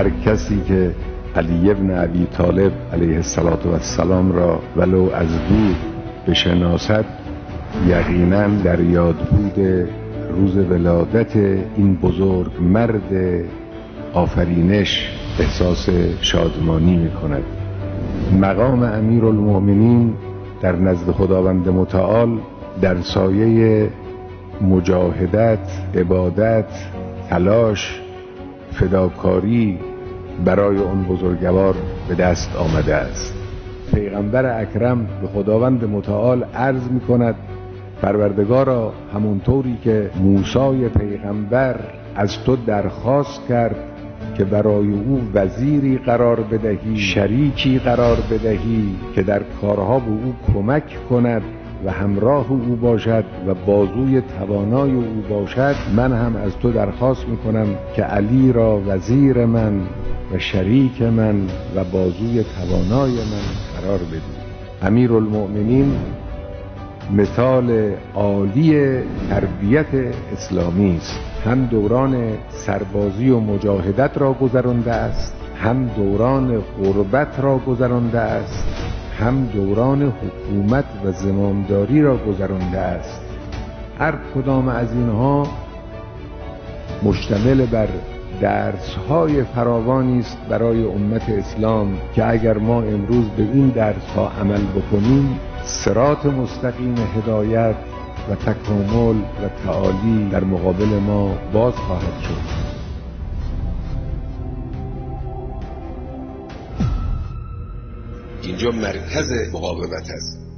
هر کسی که علی ابن ابی طالب علیه السلام را ولو از دور بشناسد، یقینا در یاد بود روز ولادت این بزرگ مرد آفرینش احساس شادمانی می کند. مقام امیرالمؤمنین در نزد خداوند متعال در سایه مجاهدت، عبادت، تلاش، فداکاری برای اون بزرگوار به دست آمده است. پیغمبر اکرم به خداوند متعال عرض می کند پروردگارا، همونطوری که موسی پیغمبر از تو درخواست کرد که برای او وزیری قرار بدهی، شریکی قرار بدهی که در کارها به او کمک کند و همراه او باشد و بازوی توانای او باشد، من هم از تو درخواست میکنم که علی را وزیر من و شریک من و بازوی توانای من قرار بدی. امیرالمؤمنین مثال عالی تربیت اسلامی است. هم دوران سربازی و مجاهدت را گذرانده است، هم دوران غربت را گذرانده است، هم دوران حکومت و زمامداری را گذرانده است. هر کدام از اینها مشتمل بر درس‌های فراوانی است برای امت اسلام که اگر ما امروز به این درس‌ها عمل بکنیم، صراط مستقیم هدایت و تکامل و تعالی در مقابل ما باز خواهد شد. اینجا مرکز مقاومت است.